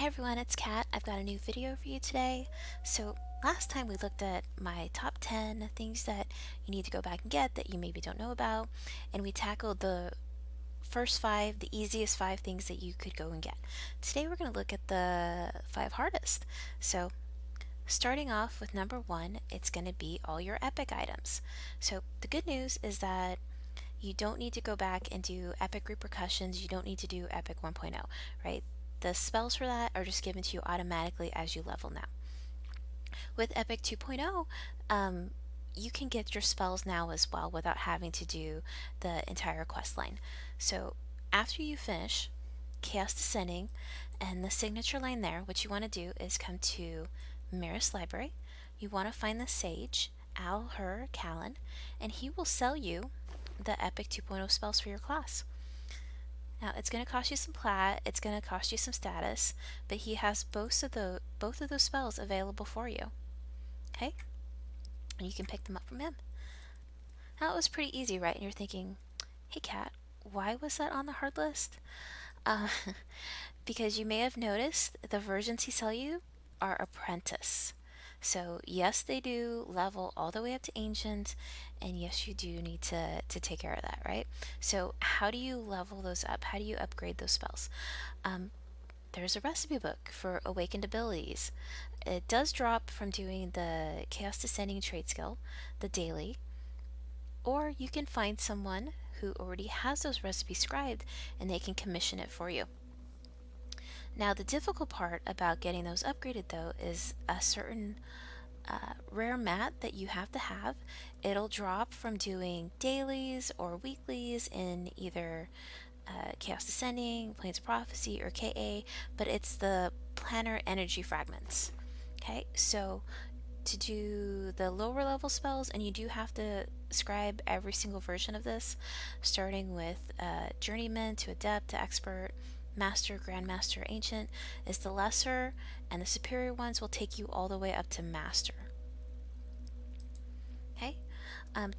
Hi everyone, it's Kat. I've got a new video for you today. So last time we looked at my top 10 things that you need to go back and get that you maybe don't know about, and we tackled the first five, the easiest five things that you could go and get. Today we're going to look at the five hardest. So starting off with number one, it's going to be all your epic items. So the good news is that you don't need to go back and do epic repercussions. You don't need to do epic 1.0, right? The spells for that are just given to you automatically as you level now. With epic 2.0, you can get your spells now as well without having to do the entire quest line. So after you finish Chaos Descending and the signature line there, what you want to do is come to Maris Library. You want to find the sage, Al Her Callan, and he will sell you the epic 2.0 spells for your class. Now it's going to cost you some plat, it's going to cost you some status, but he has both of those spells available for you. Okay? And you can pick them up from him. Now it was pretty easy, right? And you're thinking, hey Kat, why was that on the hard list? Uh, because you may have noticed the versions he sell you are apprentice. So yes, they do level all the way up to ancient, and yes, you do need to take care of that, right? So how do you level those up? How do you upgrade those spells? There's a recipe book for awakened abilities. It does drop from doing the Chaos Descending trade skill, the daily, or you can find someone who already has those recipes scribed and they can commission it for you. Now, the difficult part about getting those upgraded though is a certain rare mat that you have to have. It'll drop from doing dailies or weeklies in either Chaos Descending, Planes of Prophecy, or KA, but it's the Planner Energy Fragments. Okay, so to do the lower level spells, and you do have to scribe every single version of this, starting with Journeyman to Adept to Expert, Master, Grandmaster, Ancient is the lesser, and the superior ones will take you all the way up to Master. Okay,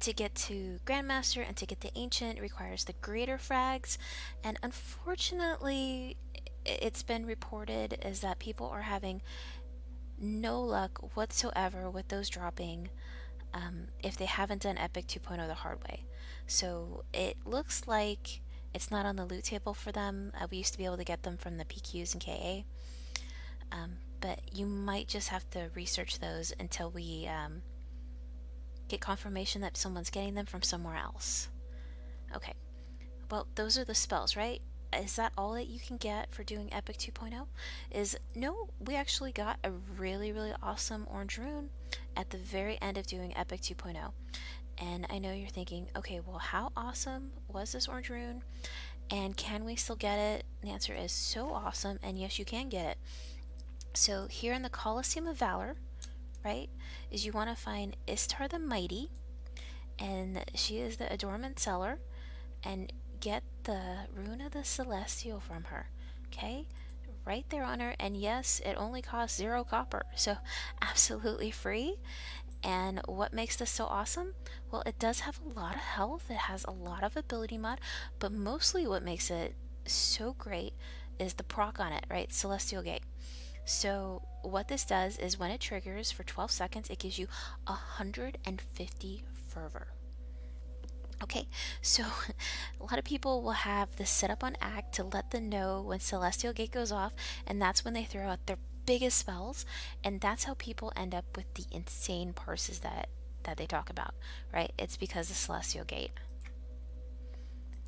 to get to Grandmaster and to get to Ancient requires the greater frags, and unfortunately, it's been reported is that people are having no luck whatsoever with those dropping if they haven't done Epic 2.0 the hard way. So it looks like it's not on the loot table for them. We used to be able to get them from the PQs and KA, but you might just have to research those until we get confirmation that someone's getting them from somewhere else. Okay, well, those are the spells, right? Is that all that you can get for doing Epic 2.0? Is no, we actually got a really, really awesome orange rune at the very end of doing Epic 2.0. And I know you're thinking, okay, well, how awesome was this orange rune? And can we still get it? The answer is so awesome, and yes, you can get it. So here in the Colosseum of Valor, right, is you want to find Istar the Mighty, and she is the Adornment Seller, and get the Rune of the Celestial from her. Okay? Right there on her, and yes, it only costs 0 copper, so absolutely free. And what makes this so awesome? Well, it does have a lot of health, it has a lot of ability mod, but mostly what makes it so great is the proc on it, right? Celestial Gate. So what this does is when it triggers for 12 seconds, it gives you 150 fervor. Okay, so a lot of people will have this set up on Act to let them know when Celestial Gate goes off, and that's when they throw out their biggest spells, and that's how people end up with the insane parses that they talk about, right? It's because of Celestial Gate.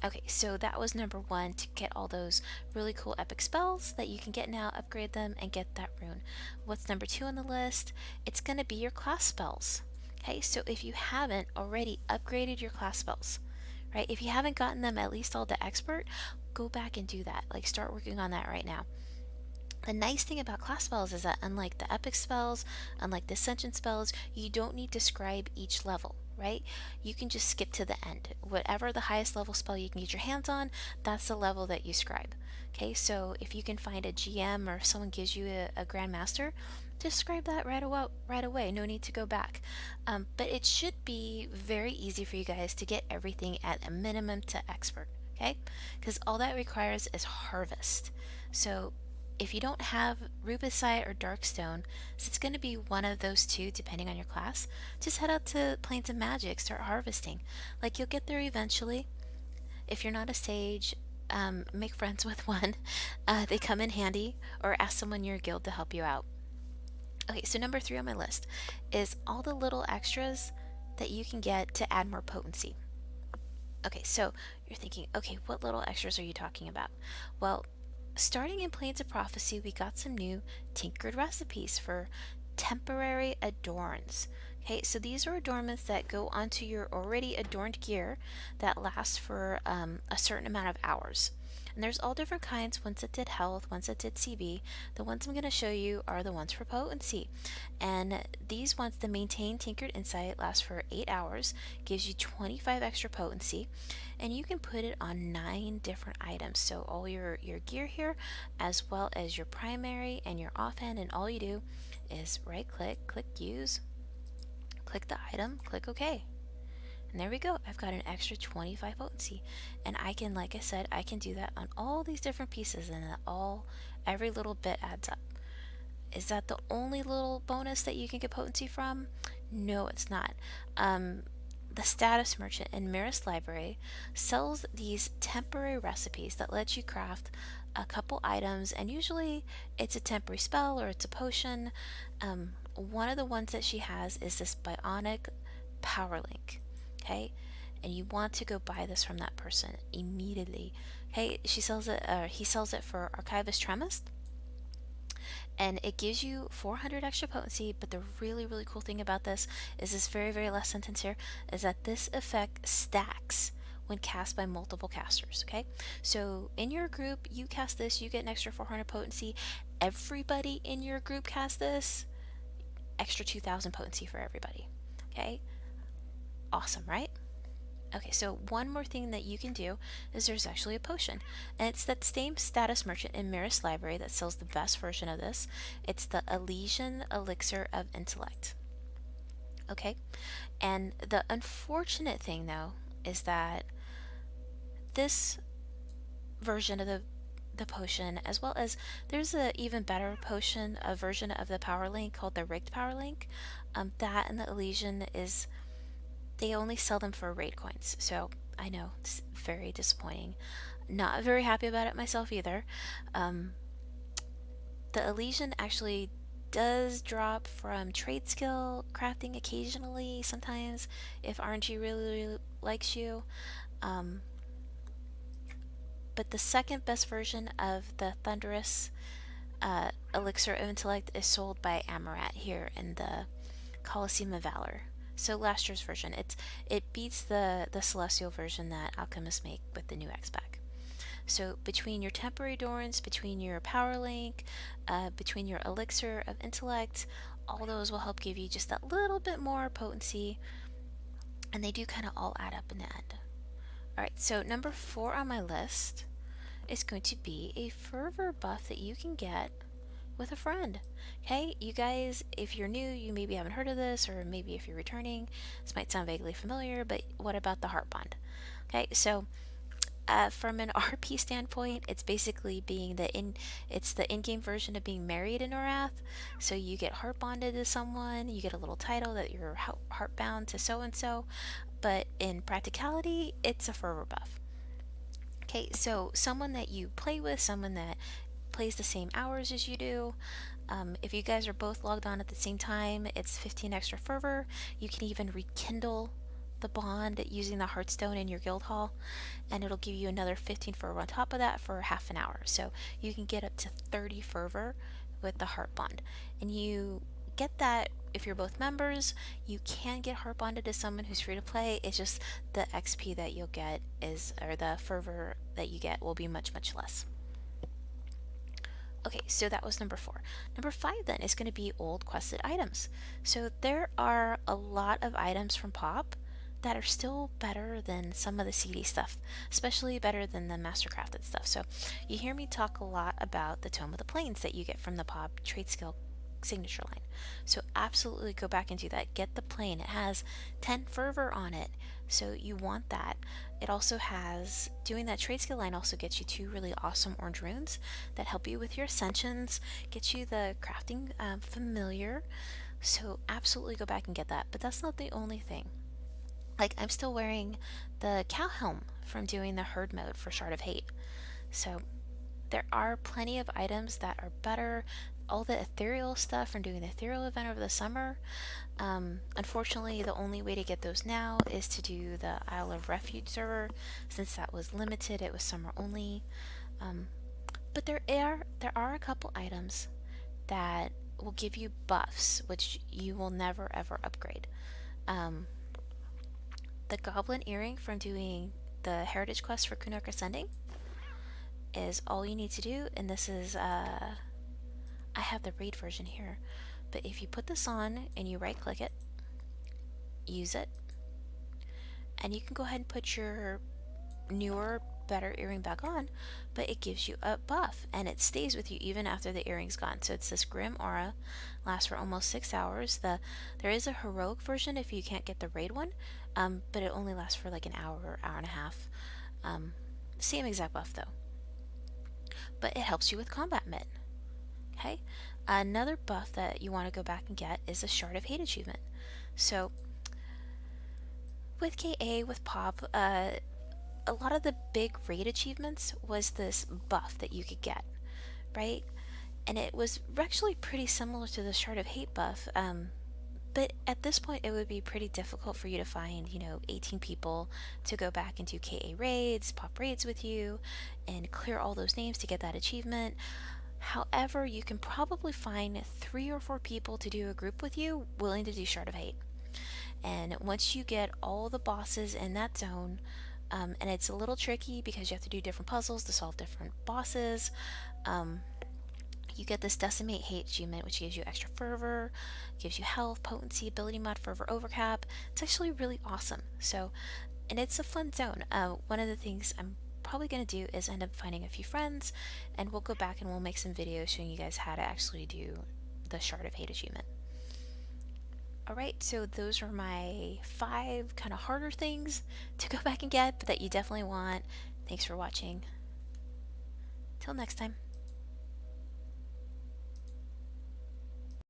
Okay, so that was number one, to get all those really cool epic spells that you can get now, upgrade them, and get that rune. What's number two on the list? It's going to be your class spells. Okay, so if you haven't already upgraded your class spells, right? If you haven't gotten them at least all to expert, go back and do that. Like, start working on that right now. The nice thing about class spells is that unlike the epic spells, unlike the ascension spells, you don't need to scribe each level, right? You can just skip to the end. Whatever the highest level spell you can get your hands on, that's the level that you scribe. Okay, so if you can find a GM or if someone gives you a Grandmaster, just scribe that right away. No need to go back. But it should be very easy for you guys to get everything at a minimum to expert, okay? Because all that requires is harvest. So If you don't have rubicite or darkstone, so it's going to be one of those two depending on your class, just head out to Plains of Magic, start harvesting. Like, you'll get there eventually. If you're not a sage, make friends with one. They come in handy, or ask someone in your guild to help you out. Okay, so number 3 on my list is all the little extras that you can get to add more potency. Okay, so you're thinking, okay, what little extras are you talking about? Well, starting in Plains of Prophecy, we got some new tinkered recipes for temporary adorns. Okay, so these are adornments that go onto your already adorned gear that last for a certain amount of hours. And there's all different kinds, ones that did health, ones that did CB. The ones I'm going to show you are the ones for potency. And these ones, the maintain tinkered insight, lasts for 8 hours, gives you 25 extra potency, and you can put it on 9 different items. So all your gear here, as well as your primary and your offhand, and all you do is right click, click use, click the item, click OK. And there we go. I've got an extra 25 potency. And I can, like I said, I can do that on all these different pieces, and every little bit adds up. Is that the only little bonus that you can get potency from? No, it's not. The status merchant in Mirror's library sells these temporary recipes that let you craft a couple items, and usually it's a temporary spell or it's a potion. One of the ones that she has is this bionic power link. Okay, and you want to go buy this from that person immediately. Okay, she sells it. He sells it for Archivist Tremist, and it gives you 400 extra potency. But the really, really cool thing about this is this very, very last sentence here is that this effect stacks when cast by multiple casters. Okay, so in your group, you cast this, you get an extra 400 potency. Everybody in your group casts this, extra 2000 potency for everybody. Okay, awesome, right? Okay, so one more thing that you can do is there's actually a potion. And it's that same status merchant in Mirror's library that sells the best version of this. It's the Elysian Elixir of Intellect. Okay? And the unfortunate thing, though, is that this version of the potion, as well as there's a even better potion, a version of the power link called the rigged power link. That and the Elysian is, they only sell them for raid coins. So I know it's very disappointing. Not very happy about it myself either. The Elysian actually does drop from trade skill crafting occasionally, sometimes, if RNG really, really likes you. But the second best version of the Thunderous Elixir of Intellect is sold by Amarat here in the Colosseum of Valor. So last year's version, it beats the celestial version that alchemists make with the new X pack. So between your temporary adorns, between your power link, between your elixir of intellect, all those will help give you just that little bit more potency, and they do kind of all add up in the end. Alright, so number 4 on my list is going to be a fervor buff that you can get with a friend. Okay, you guys, if you're new, you maybe haven't heard of this, or maybe if you're returning, this might sound vaguely familiar, but what about the heart bond? Okay, so from an RP standpoint, it's basically it's the in-game version of being married in Norath. So you get heart bonded to someone, you get a little title that you're heart bound to so and so, but in practicality, it's a fervor buff. Okay, so someone that you play with, someone that plays the same hours as you do. If you guys are both logged on at the same time, it's 15 extra fervor. You can even rekindle the bond using the heartstone in your guild hall, and it'll give you another 15 fervor on top of that for half an hour. So you can get up to 30 fervor with the heart bond, and you get that if you're both members. You can get heart bonded to someone who's free to play. It's just the XP that you'll get or the fervor that you get will be much, much less. Okay, so that was number 4. Number 5 then is going to be old quested items. So there are a lot of items from Pop that are still better than some of the CD stuff, especially better than the mastercrafted stuff. So you hear me talk a lot about the Tome of the Plains that you get from the Pop trade skill signature line. So absolutely go back and do that. Get the plain. It has 10 fervor on it. So you want that. It also has, doing that trade skill line also gets you two really awesome orange runes that help you with your ascensions, get you the crafting familiar. So absolutely go back and get that. But that's not the only thing. Like, I'm still wearing the cow helm from doing the herd mode for Shard of Hate. So there are plenty of items that are better. All the ethereal stuff from doing the ethereal event over the summer. Unfortunately, the only way to get those now is to do the Isle of Refuge server, since that was limited. It was summer only. But there are a couple items that will give you buffs, which you will never ever upgrade. Um, the Goblin Earring from doing the Heritage Quest for Kunark Ascending is all you need to do, and this is I have the raid version here, but if you put this on and you right click it, use it, and you can go ahead and put your newer, better earring back on, but it gives you a buff and it stays with you even after the earring's gone. So it's this grim aura, lasts for almost 6 hours. There is a heroic version if you can't get the raid one, but it only lasts for like an hour or hour and a half. Same exact buff though, but it helps you with combat mid. Okay, another buff that you want to go back and get is a Shard of Hate achievement. So with KA, with Pop, a lot of the big raid achievements was this buff that you could get, right? And it was actually pretty similar to the Shard of Hate buff. But at this point, it would be pretty difficult for you to find, 18 people to go back and do KA raids, pop raids with you, and clear all those names to get that achievement. However, you can probably find 3 or 4 people to do a group with you willing to do Shard of Hate. And once you get all the bosses in that zone, and it's a little tricky because you have to do different puzzles to solve different bosses, you get this Decimate Hate achievement, which gives you extra fervor, gives you health, potency, ability mod, fervor overcap. It's actually really awesome. So, and it's a fun zone. One of the things I'm probably going to do is end up finding a few friends, and we'll go back and we'll make some videos showing you guys how to actually do the Shard of Hate achievement. Alright, so those are my 5 kind of harder things to go back and get, but that you definitely want. Thanks for watching. Till next time.